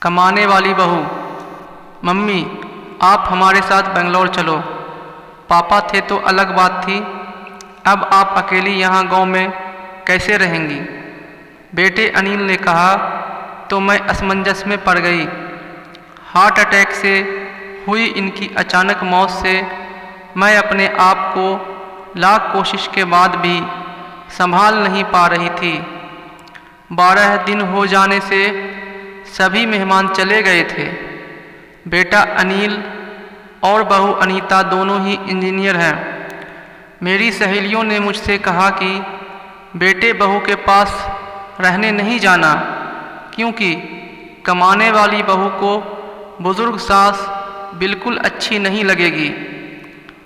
कमाने वाली बहू। मम्मी, आप हमारे साथ बेंगलोर चलो। पापा थे तो अलग बात थी, अब आप अकेली यहाँ गांव में कैसे रहेंगी? बेटे अनिल ने कहा तो मैं असमंजस में पड़ गई। हार्ट अटैक से हुई इनकी अचानक मौत से मैं अपने आप को लाख कोशिश के बाद भी संभाल नहीं पा रही थी। 12 दिन हो जाने से सभी मेहमान चले गए थे। बेटा अनिल और बहू अनीता दोनों ही इंजीनियर हैं। मेरी सहेलियों ने मुझसे कहा कि बेटे बहू के पास रहने नहीं जाना, क्योंकि कमाने वाली बहू को बुजुर्ग सास बिल्कुल अच्छी नहीं लगेगी।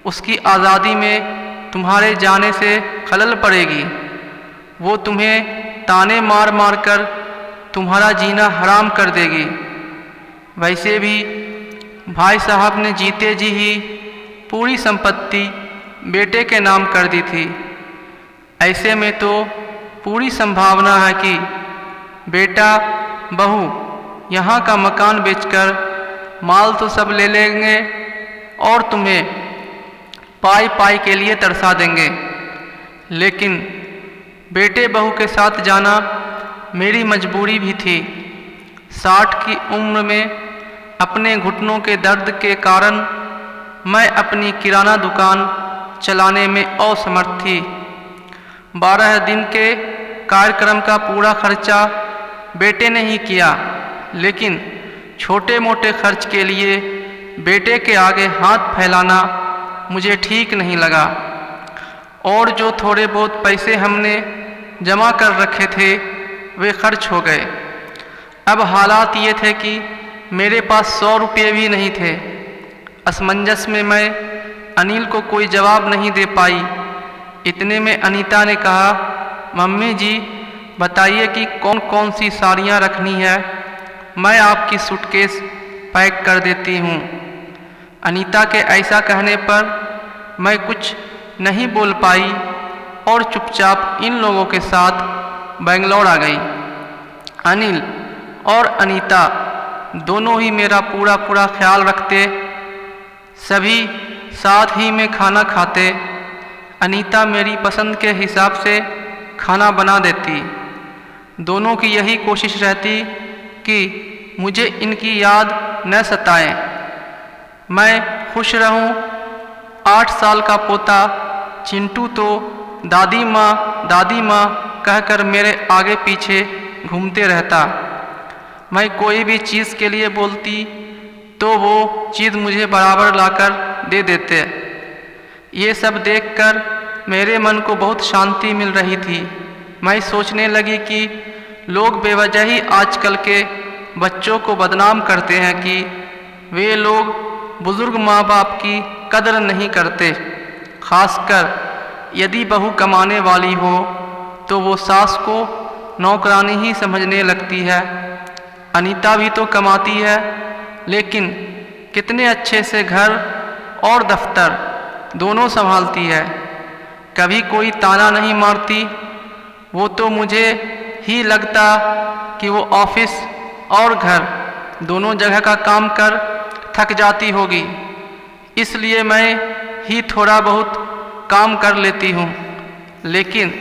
उसकी आज़ादी में तुम्हारे जाने से खलल पड़ेगी। वो तुम्हें ताने मार मार कर तुम्हारा जीना हराम कर देगी। वैसे भी भाई साहब ने जीते जी ही पूरी संपत्ति बेटे के नाम कर दी थी। ऐसे में तो पूरी संभावना है कि बेटा बहू यहाँ का मकान बेचकर माल तो सब ले लेंगे और तुम्हें पाई पाई के लिए तरसा देंगे। लेकिन बेटे बहू के साथ जाना मेरी मजबूरी भी थी। 60 की उम्र में अपने घुटनों के दर्द के कारण मैं अपनी किराना दुकान चलाने में असमर्थ थी। 12 दिन के कार्यक्रम का पूरा खर्चा बेटे ने ही किया, लेकिन छोटे मोटे खर्च के लिए बेटे के आगे हाथ फैलाना मुझे ठीक नहीं लगा। और जो थोड़े बहुत पैसे हमने जमा कर रखे थे वे खर्च हो गए। अब हालात ये थे कि मेरे पास 100 रुपये भी नहीं थे। असमंजस में मैं अनिल को कोई जवाब नहीं दे पाई। इतने में अनीता ने कहा, मम्मी जी बताइए कि कौन कौन सी साड़ियाँ रखनी है, मैं आपकी सूटकेस पैक कर देती हूँ। अनीता के ऐसा कहने पर मैं कुछ नहीं बोल पाई और चुपचाप इन लोगों के साथ बेंगलोर आ गई। अनिल और अनीता दोनों ही मेरा पूरा ख्याल रखते, सभी साथ ही में खाना खाते। अनीता मेरी पसंद के हिसाब से खाना बना देती। दोनों की यही कोशिश रहती कि मुझे इनकी याद न सताए, मैं खुश रहूं। 8 साल का पोता चिंटू तो दादी माँ कहकर मेरे आगे पीछे घूमते रहता। मैं कोई भी चीज़ के लिए बोलती तो वो चीज़ मुझे बराबर लाकर दे देते। ये सब देखकर मेरे मन को बहुत शांति मिल रही थी। मैं सोचने लगी कि लोग बेवजह ही आजकल के बच्चों को बदनाम करते हैं कि वे लोग बुज़ुर्ग माँ बाप की कदर नहीं करते। खासकर यदि बहू कमाने वाली हो तो वो सास को नौकरानी ही समझने लगती है। अनीता भी तो कमाती है, लेकिन कितने अच्छे से घर और दफ्तर दोनों संभालती है। कभी कोई ताना नहीं मारती। वो तो मुझे ही लगता कि वो ऑफिस और घर दोनों जगह का काम कर थक जाती होगी, इसलिए मैं ही थोड़ा बहुत काम कर लेती हूँ। लेकिन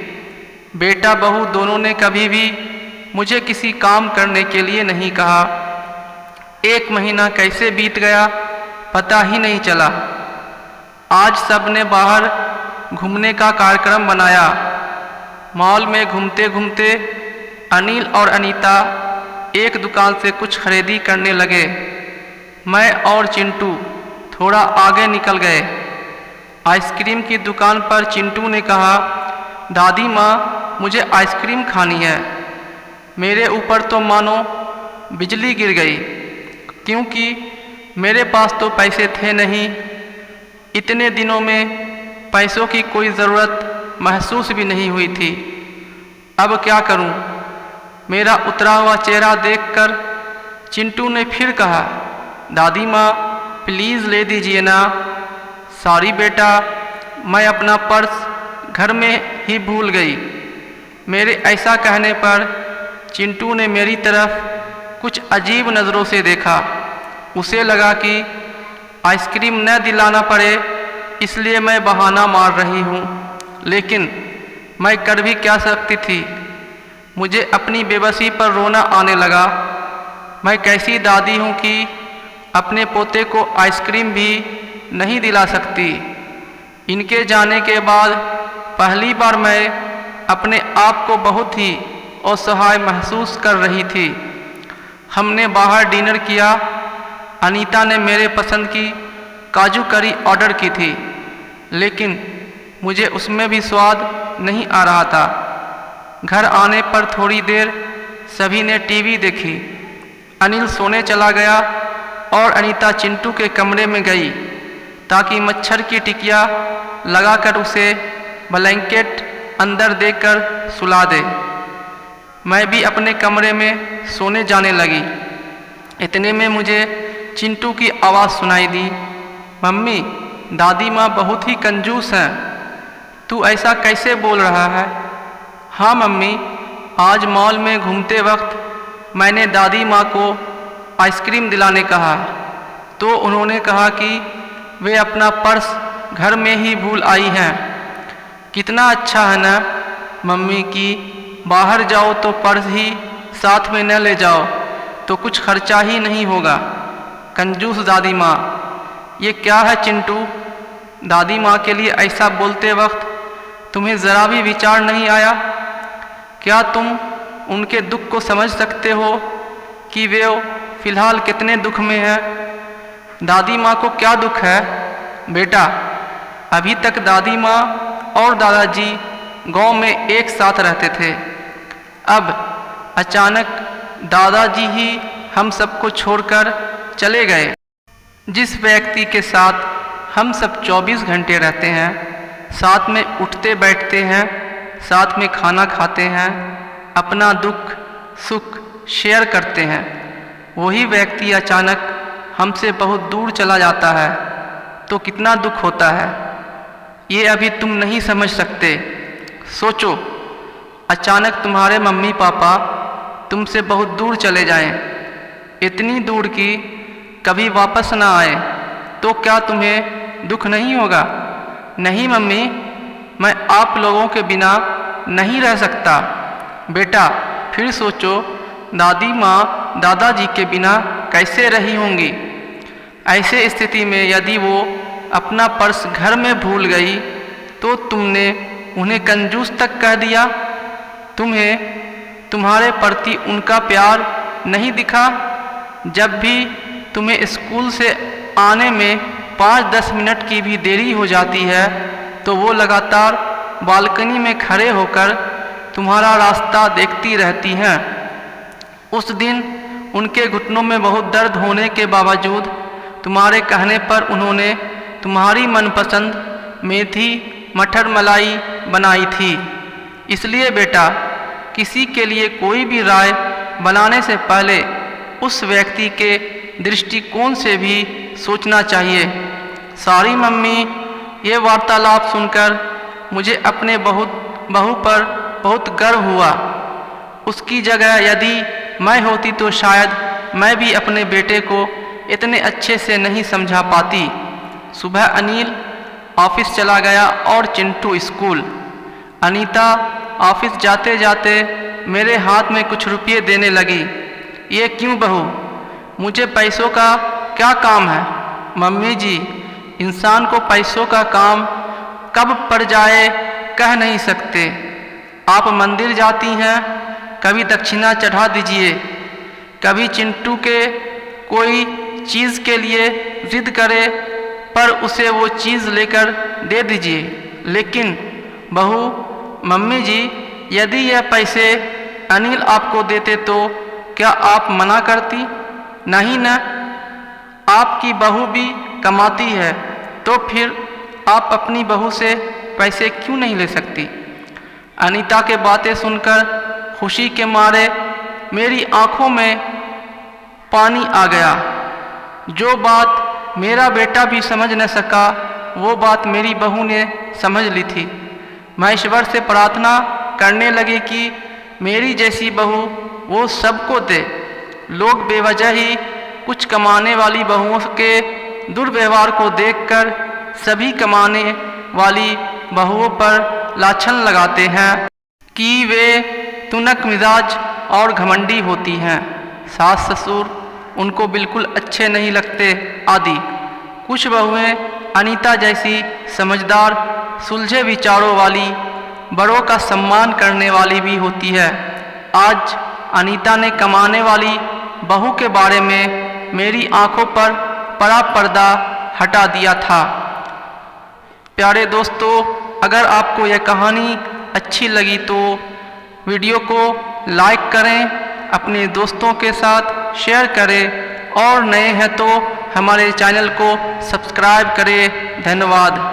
बेटा बहू दोनों ने कभी भी मुझे किसी काम करने के लिए नहीं कहा। 1 महीना कैसे बीत गया पता ही नहीं चला। आज सबने बाहर घूमने का कार्यक्रम बनाया। मॉल में घूमते घूमते अनिल और अनीता एक दुकान से कुछ खरीदी करने लगे। मैं और चिंटू थोड़ा आगे निकल गए। आइसक्रीम की दुकान पर चिंटू ने कहा, दादी माँ मुझे आइसक्रीम खानी है। मेरे ऊपर तो मानो बिजली गिर गई, क्योंकि मेरे पास तो पैसे थे नहीं। इतने दिनों में पैसों की कोई ज़रूरत महसूस भी नहीं हुई थी। अब क्या करूं? मेरा उतरा हुआ चेहरा देखकर चिंटू ने फिर कहा, दादी माँ प्लीज़ ले दीजिए ना। सॉरी बेटा, मैं अपना पर्स घर में ही भूल गई। मेरे ऐसा कहने पर चिंटू ने मेरी तरफ कुछ अजीब नज़रों से देखा। उसे लगा कि आइसक्रीम न दिलाना पड़े, इसलिए मैं बहाना मार रही हूँ, लेकिन मैं कर भी क्या सकती थी। मुझे अपनी बेबसी पर रोना आने लगा। मैं कैसी दादी हूँ कि अपने पोते को आइसक्रीम भी नहीं दिला सकती। इनके जाने के बाद पहली बार मैं अपने आप को बहुत ही असहाय महसूस कर रही थी। हमने बाहर डिनर किया। अनीता ने मेरे पसंद की काजू करी ऑर्डर की थी, लेकिन मुझे उसमें भी स्वाद नहीं आ रहा था। घर आने पर थोड़ी देर सभी ने टीवी देखी। अनिल सोने चला गया और अनीता चिंटू के कमरे में गई ताकि मच्छर की टिकिया लगाकर उसे ब्लैंकेट अंदर देकर सुला दे। मैं भी अपने कमरे में सोने जाने लगी। इतने में मुझे चिंटू की आवाज़ सुनाई दी, मम्मी, दादी माँ बहुत ही कंजूस हैं। तू ऐसा कैसे बोल रहा है? हाँ मम्मी, आज मॉल में घूमते वक्त मैंने दादी माँ को आइसक्रीम दिलाने कहा तो उन्होंने कहा कि वे अपना पर्स घर में ही भूल आई हैं। कितना अच्छा है ना मम्मी कि बाहर जाओ तो पर्स ही साथ में न ले जाओ तो कुछ खर्चा ही नहीं होगा। कंजूस दादी माँ। ये क्या है चिंटू? दादी माँ के लिए ऐसा बोलते वक्त तुम्हें ज़रा भी विचार नहीं आया? क्या तुम उनके दुख को समझ सकते हो कि वे फिलहाल कितने दुख में हैं? दादी माँ को क्या दुख है? बेटा, अभी तक दादी माँ और दादाजी गांव में एक साथ रहते थे। अब अचानक दादाजी ही हम सबको छोड़कर चले गए। जिस व्यक्ति के साथ हम सब 24 घंटे रहते हैं, साथ में उठते बैठते हैं, साथ में खाना खाते हैं, अपना दुख सुख शेयर करते हैं, वही व्यक्ति अचानक हमसे बहुत दूर चला जाता है तो कितना दुख होता है। ये अभी तुम नहीं समझ सकते। सोचो, अचानक तुम्हारे मम्मी पापा तुमसे बहुत दूर चले जाएं, इतनी दूर कि कभी वापस ना आए, तो क्या तुम्हें दुख नहीं होगा? नहीं मम्मी, मैं आप लोगों के बिना नहीं रह सकता। बेटा, फिर सोचो, दादी माँ दादाजी के बिना कैसे रही होंगी? ऐसे स्थिति में यदि वो अपना पर्स घर में भूल गई तो तुमने उन्हें कंजूस तक कह दिया। तुम्हें तुम्हारे प्रति उनका प्यार नहीं दिखा? जब भी तुम्हें स्कूल से आने में 5-10 मिनट की भी देरी हो जाती है तो वो लगातार बालकनी में खड़े होकर तुम्हारा रास्ता देखती रहती हैं। उस दिन उनके घुटनों में बहुत दर्द होने के बावजूद तुम्हारे कहने पर उन्होंने तुम्हारी मनपसंद मेथी मटर मलाई बनाई थी। इसलिए बेटा, किसी के लिए कोई भी राय बनाने से पहले उस व्यक्ति के दृष्टिकोण से भी सोचना चाहिए। सॉरी मम्मी, ये वार्तालाप सुनकर मुझे अपने बहू पर बहुत गर्व हुआ। उसकी जगह यदि मैं होती तो शायद मैं भी अपने बेटे को इतने अच्छे से नहीं समझा पाती। सुबह अनिल ऑफिस चला गया और चिंटू स्कूल। अनीता ऑफिस जाते जाते मेरे हाथ में कुछ रुपये देने लगी। ये क्यों बहू, मुझे पैसों का क्या काम है? मम्मी जी, इंसान को पैसों का काम कब पड़ जाए कह नहीं सकते। आप मंदिर जाती हैं, कभी दक्षिणा चढ़ा दीजिए, कभी चिंटू के कोई चीज़ के लिए जिद करे पर उसे वो चीज़ लेकर दे दीजिए। लेकिन बहू, मम्मी जी, यदि यह पैसे अनिल आपको देते तो क्या आप मना करती? नहीं ना, आपकी बहू भी कमाती है तो फिर आप अपनी बहू से पैसे क्यों नहीं ले सकती? अनीता के बातें सुनकर खुशी के मारे मेरी आंखों में पानी आ गया। जो बात मेरा बेटा भी समझ न सका वो बात मेरी बहू ने समझ ली थी। मैं ईश्वर से प्रार्थना करने लगी कि मेरी जैसी बहू वो सबको दे। लोग बेवजह ही कुछ कमाने वाली बहुओं के दुर्व्यवहार को देखकर सभी कमाने वाली बहुओं पर लाछन लगाते हैं कि वे तुनक मिजाज और घमंडी होती हैं, सास ससुर उनको बिल्कुल अच्छे नहीं लगते आदि। कुछ बहुएं अनीता जैसी समझदार, सुलझे विचारों वाली, बड़ों का सम्मान करने वाली भी होती है। आज अनीता ने कमाने वाली बहू के बारे में मेरी आंखों पर पड़ा पर्दा हटा दिया था। प्यारे दोस्तों, अगर आपको यह कहानी अच्छी लगी तो वीडियो को लाइक करें, अपने दोस्तों के साथ शेयर करें और नए हैं तो हमारे चैनल को सब्सक्राइब करें। धन्यवाद।